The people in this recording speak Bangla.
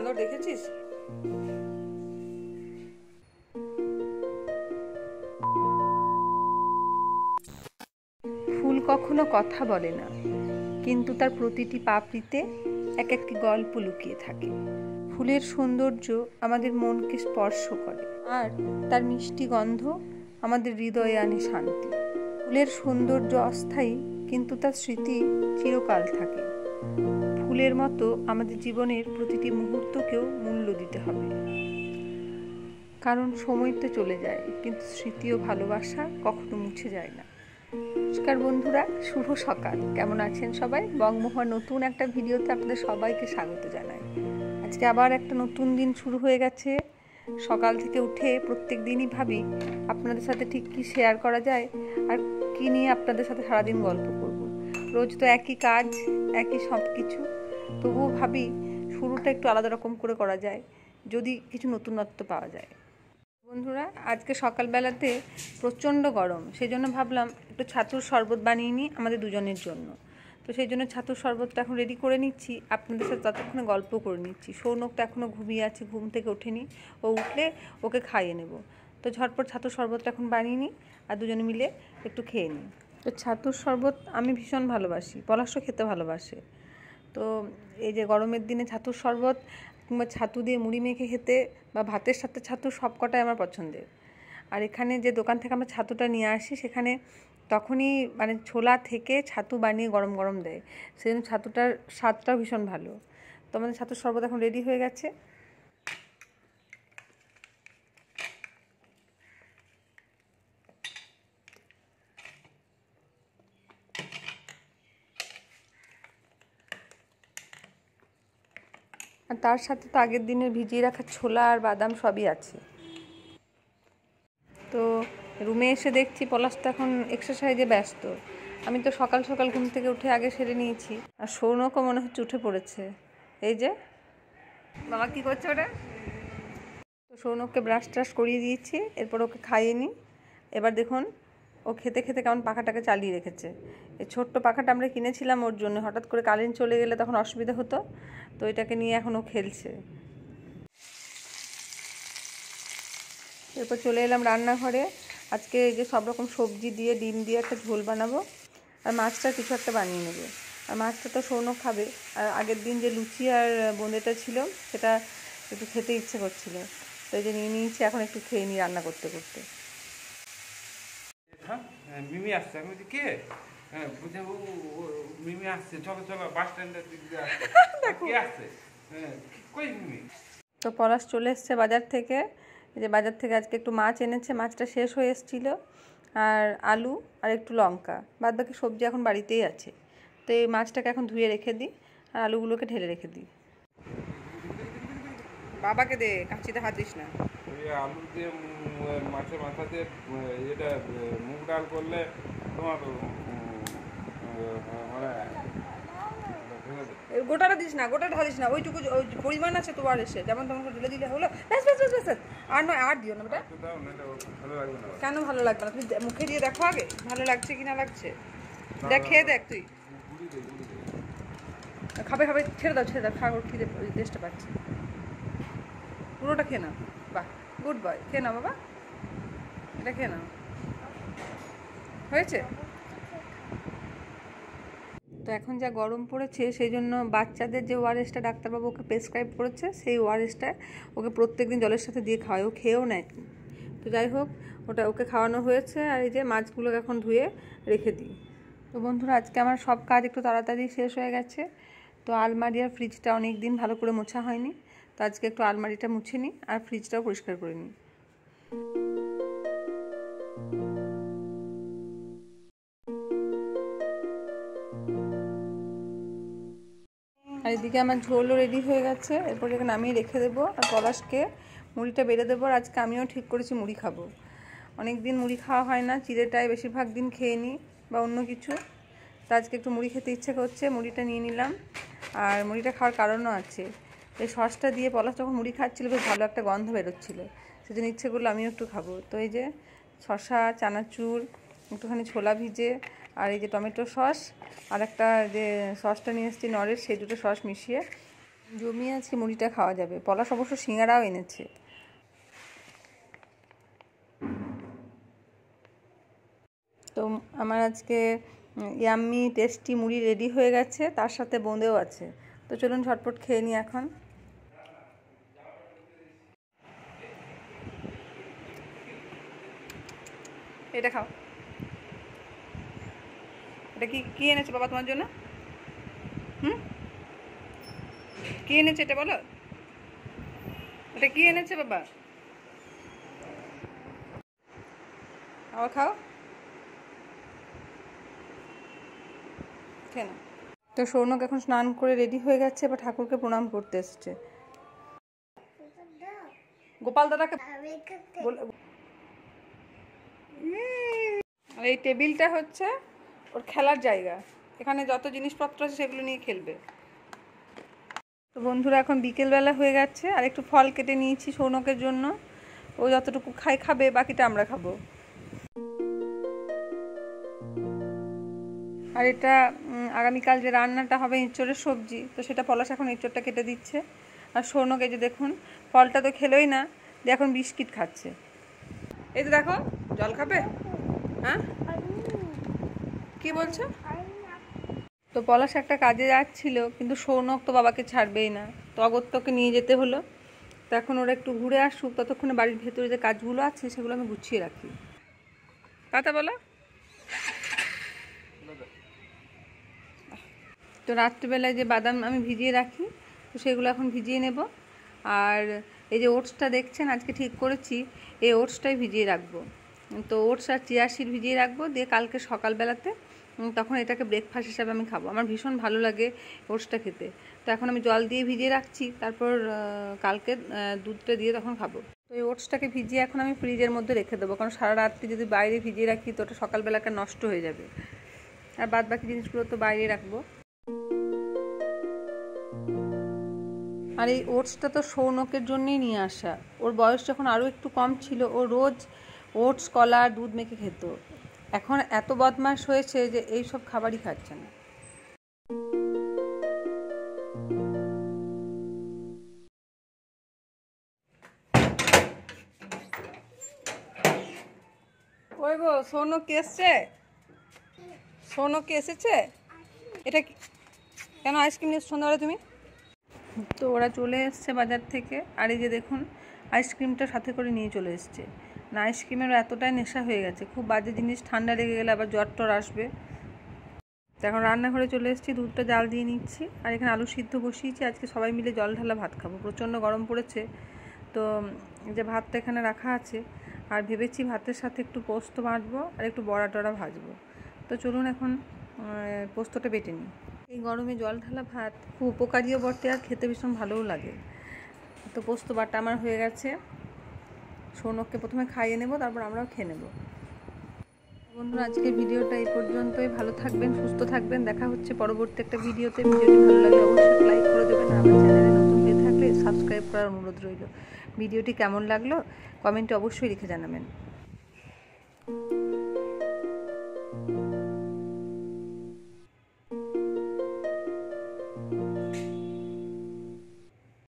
বাঁদর দেখেছিস? ফুল কখনো কথা বলে না, কিন্তু তার প্রতিটি পাপড়িতে এক একটি গল্প লুকিয়ে থাকে। ফুলের সৌন্দর্য আমাদের মনকে স্পর্শ করে, আর তার মিষ্টি গন্ধ আমাদের হৃদয়ে আনে শান্তি। ফুলের সৌন্দর্য অস্থায়ী, কিন্তু তার স্মৃতি চিরকাল থাকে। ফুলের মতো আমাদের জীবনের প্রতিটি মুহূর্তকেও মূল্য দিতে হবে, কারণ সময় তো চলে যায়, কিন্তু স্মৃতি ও ভালোবাসা কখনো মুছে যায় না। নমস্কার বন্ধুরা, শুভ সকাল। কেমন আছেন সবাই? বংমহুয়ার নতুন একটা ভিডিওতে আপনাদের সবাইকে স্বাগত জানাই। আজকে আবার একটা নতুন দিন শুরু হয়ে গেছে। সকাল থেকে উঠে প্রত্যেক দিনই ভাবি আপনাদের সাথে ঠিক কী শেয়ার করা যায়, আর কী নিয়ে আপনাদের সাথে সারাদিন গল্প করব। রোজ তো একই কাজ, একই সব কিছু, তবুও ভাবি শুরুটা একটু আলাদা রকম করে করা যায়, যদি কিছু নতুনত্ব পাওয়া যায়। বন্ধুরা, আজকে সকালবেলাতে প্রচণ্ড গরম, সেই জন্য ভাবলাম একটু ছাতুর শরবত বানিয়ে নিই আমাদের দুজনের জন্য। তো সেই জন্য ছাতুর শরবতটা এখন রেডি করে নিচ্ছি, আপনাদের সাথে ততক্ষণে গল্প করে নিচ্ছি। সৌনকটা এখনও ঘুমিয়ে আছে, ঘুম থেকে ওঠেনি, ও উঠলে ওকে খাইয়ে নেব। তো ঝটপট ছাতুর শরবতটা এখন বানিয়ে নিই, আর দুজনে মিলে একটু খেয়ে নিই। তো ছাতুর শরবত আমি ভীষণ ভালোবাসি, পলাশও খেতে ভালোবাসে। তো এই যে গরমের দিনে ছাতুর শরবত কিংবা ছাতু দিয়ে মুড়ি মেখে খেতে বা ভাতের সাথে ছাতু সবকটাই আমার পছন্দের। আর এখানে যে দোকান থেকে আমরা ছাতুটা নিয়ে আসি, সেখানে তখনই মানে ছোলা থেকে ছাতু বানিয়ে গরম গরম দেয়, সেই জন্য ছাতুটার স্বাদটাও ভীষণ ভালো। তো আমাদের ছাতুর শরবত এখন রেডি হয়ে গেছে। আর তার সাথে তো আগের দিনের ভিজিয়ে রাখা ছোলা আর বাদাম সবই আছে। তো রুমে এসে দেখছি পলাশ তো এখন এক্সারসাইজে ব্যস্ত। আমি তো সকাল সকাল ঘুম থেকে উঠে আগে সেরে নিয়েছি, আর সৌনকও মনে হচ্ছে উঠে পড়েছে। এই যে বাবা কী করছে ওটা। তো সৌনককে ব্রাশ ট্রাশ করিয়ে দিয়েছি, এরপর ওকে খাইয়ে নিই। এবার দেখুন ও খেতে খেতে কেমন পাখাটাকে চালিয়ে রেখেছে। এই ছোট্ট পাখাটা আমরা কিনেছিলাম ওর জন্য, হঠাৎ করে কারেন্ট চলে গেলে তখন অসুবিধা হতো, তো এটাকে নিয়ে এখন ও খেলছে। এরপর চলে এলাম রান্নাঘরে। আজকে এই যে সব রকম সবজি দিয়ে ডিম দিয়ে একটা ঝোল বানাবো, আর মাছটা কিছু একটা বানিয়ে নেবো। আর মাছটা তো সৌনক খাবে, আর আগের দিন যে লুচি আর বোঁদেটা ছিল সেটা একটু খেতে ইচ্ছে করছিল, তো এই যে নিয়ে নিয়েছি, এখন একটু খেয়ে নিই রান্না করতে করতে। মিমি আসছে, আমি বলছি কে? হ্যাঁ বুঝে মিমি আসছে, চলো চলো বাস স্ট্যান্ডের দিক দিয়ে কে আসছে? হ্যাঁ কই মিমি? তো পলাশ চলে এসছে বাজার থেকে। এই যে বাজার থেকে আজকে একটু মাছ এনেছে, মাছটা শেষ হয়ে এসেছিলো, আর আলু আর একটু লঙ্কা, বাদ বাকি সবজি এখন বাড়িতেই আছে। তো এই মাছটাকে এখন ধুয়ে রেখে দিই, আর আলুগুলোকে ঢেলে রেখে দিই। বাবাকে দে, কাঁচিতে হাত দিস না। ওই আলু দিয়ে মাছের মাথা দিয়ে এটা মুগ ডাল করলে তোমার মানে গোটাটা দিস না, গোটাটা ঢালিস না, ওইটুকু ওই পরিমাণ আছে তোমার এসে যেমন তেমন ঢেলে দিলে হলো, ব্যাস ব্যাস ব্যাস ব্যাস। আর নয়, আর দিও না বেটা। দাও না, এটা ভালো লাগবে না। কেন ভালো লাগবে না? তুমি মুখে দিয়ে দেখো আগে ভালো লাগছে কি না লাগছে, দেখ খেয়ে দেখ তুই। খাবে খাবে, ছেড়ে দাও ছেড়ে দাও, খা, ওর খিদে টেস্টটা পাচ্ছি। পুরোটা খেয়ে নাও, বাহ গুড বয়, খেয়ে নাও বাবা, এটা খেয়ে নাও, হয়েছে। তো এখন যা গরম পড়েছে, সেই জন্য বাচ্চাদের যে ওআরএসটা ডাক্তারবাবু ওকে প্রেসক্রাইব করেছে, সেই ওআরএসটা ওকে প্রত্যেক দিন জলের সাথে দিয়ে খাওয়ায়, ও খেয়েও নেয়। তো যাই হোক, ওটা ওকে খাওয়ানো হয়েছে। আর এই যে মাছগুলোকে এখন ধুয়ে রেখে দিই। তো বন্ধুরা, আজকে আমার সব কাজ একটু তাড়াতাড়ি শেষ হয়ে গেছে। তো আলমারি আর ফ্রিজটা অনেক দিন ভালো করে মোছা হয়নি, তো আজকে একটু আলমারিটা মুছে নিই আর ফ্রিজটাও পরিষ্কার করে নিই। আর এদিকে আমার ঝোলও রেডি হয়ে গেছে, এরপর এখানে নামিয়ে রেখে দেবো, আর পলাশকে মুড়িটা বেড়ে দেবো। আর আজকে আমিও ঠিক করেছি মুড়ি খাবো, অনেক দিন মুড়ি খাওয়া হয় না, চিড়েটাই বেশিরভাগ দিন খেয়ে নিই বা অন্য কিছু। তো আজকে একটু মুড়ি খেতে ইচ্ছে করছে, মুড়িটা নিয়ে নিলাম। আর মুড়িটা খাওয়ার কারণও আছে, এই সসটা দিয়ে পলাশ যখন মুড়ি খাচ্ছিলো বেশ ভালো একটা গন্ধ বেরোচ্ছিলো, সেজন্য ইচ্ছে করলো আমিও একটু খাবো। তো এই যে শসা, চানাচুর, একটুখানি ছোলা ভিজে, আর এই যে টমেটো সস, আর একটা যে সসটা নিয়ে এসেছি নরের, সেই দুটো সস মিশিয়ে জমিয়ে আজকে মুড়িটা খাওয়া যাবে। পলাশ অবশ্য সিঙ্গারাও এনেছে। তো আমার আজকে ইয়াম্মি টেস্টি মুড়ি রেডি হয়ে গেছে, তার সাথে বোঁদেও আছে। তো চলুন ঝটপট খেয়ে নিই এখন। এটা খাও। এটা কি এনেছে বাবা তোমার জন্য? কি এনেছে এটা বলো? এটা কি এনেছে বাবা? আবার খাও। খেয়ে না। তো সৌনক এখন স্নান করে রেডি হয়ে গেছে, এবার ঠাকুরকে প্রণাম করতে এসছে। গোপাল দাদাকে আর এই টেবিলটা হচ্ছে ওর খেলার জায়গা, এখানে যত জিনিসপত্র আছে সেগুলো নিয়ে খেলবে। তো বন্ধুরা এখন বিকেলবেলা হয়ে গেছে, আর একটু ফল কেটে নিয়েছি সৌনকের জন্য। ও যতটুকু খাবে, বাকিটা আমরা খাবো। আর এটা আগামীকাল যে রান্নাটা হবে এঁচোড়ের সবজি, তো সেটা পলাশ এখন এঁচোড়টা কেটে দিচ্ছে। আর সৌনক এই যে দেখুন, ফলটা তো খেলোই না, যে এখন বিস্কিট খাচ্ছে। এই তো দেখো, জল খাবে? হ্যাঁ, কি বলছো? তো পলাশ একটা কাজে যাচ্ছিল, কিন্তু সৌনক তো বাবাকে ছাড়বেই না, তো অগত্যকে নিয়ে যেতে হলো। তো এখন ওরা একটু ঘুরে আসুক, ততক্ষণে বাড়ির ভেতরে যে কাজগুলো আছে সেগুলো আমি গুছিয়ে রাখি। কথা বলো। তো রাত্রিবেলায় যে বাদাম আমি ভিজিয়ে রাখি, তো সেগুলো এখন ভিজিয়ে নেব। আর এই যে ওটসটা দেখছেন আজকে ঠিক করেছি, এই ওটসটাই ভিজিয়ে রাখবো। তো ওটস আর চিয়া সিড ভিজিয়ে রাখবো, দিয়ে কালকে সকালবেলাতে তখন এটাকে ব্রেকফাস্ট হিসাবে আমি খাবো। আমার ভীষণ ভালো লাগে ওটসটা খেতে। তো এখন আমি জল দিয়ে ভিজিয়ে রাখছি, তারপর কালকে দুধটা দিয়ে তখন খাবো। তো এই ওটসটাকে ভিজিয়ে এখন আমি ফ্রিজের মধ্যে রেখে দেবো, কারণ সারা রাত্রি যদি বাইরে ভিজিয়ে রাখি তো ওটা সকালবেলাটা নষ্ট হয়ে যাবে। আর বাদ বাকি জিনিসগুলো তো বাইরে রাখবো। আর এই ওটসটা তো সৌনকের জন্যই নিয়ে আসা। ওর বয়স যখন আরও একটু কম ছিল, ও রোজ ওটস, কলা আর দুধ মেখে খেত। এখন এত বদমাশ হয়েছে যে এই সব খাবারই খাচ্ছে না। ওই গো, সৌনক কে এসছে? সৌনক কে এসেছে? এটা কি, কেন আইসক্রিম নিয়ে সন্ধ্যাবেলা তুমি? তো ওরা চলে এসছে বাজার থেকে, আর এই যে দেখুন আইসক্রিমটা সাথে করে নিয়ে চলে এসছে। না, আইসক্রিমের এতটাই নেশা হয়ে গেছে, খুব বাজে জিনিস, ঠান্ডা লেগে গেলে আবার জ্বর টর আসবে। তো এখন রান্নাঘরে চলে এসেছি, দুধটা জাল দিয়ে নিচ্ছি, আর এখানে আলু সিদ্ধ বসিয়েছি। আজকে সবাই মিলে জল ঢালা ভাত খাবো, প্রচণ্ড গরম পড়েছে। তো যে ভাতটা এখানে রাখা আছে, আর ভেবেছি ভাতের সাথে একটু পোস্ত বাটবো আর একটু বড়া টড়া ভাজবো। তো চলুন এখন পোস্তটা বেটে নিই। এই গরমে জল ঢালা ভাত খুব উপকারীও বটে, আর খেতে ভীষণ ভালোও লাগে। তো পোস্ত বাটা আমার হয়ে গেছে, সৌনককে প্রথমে খাইয়ে নেব, তারপর আমরাও খেয়ে নেব। বন্ধুরা, আজকের ভিডিওটা এই পর্যন্তই। ভালো থাকবেন, সুস্থ থাকবেন, দেখা হচ্ছে পরবর্তী একটা ভিডিওতে। ভিডিওটি ভালো লাগলে অবশ্যই লাইক করে দেবেন, আর আমার চ্যানেলে নতুন হয়ে থাকলে সাবস্ক্রাইব করার অনুরোধ রইল। ভিডিওটি কেমন লাগলো কমেন্টে অবশ্যই লিখে জানাবেন।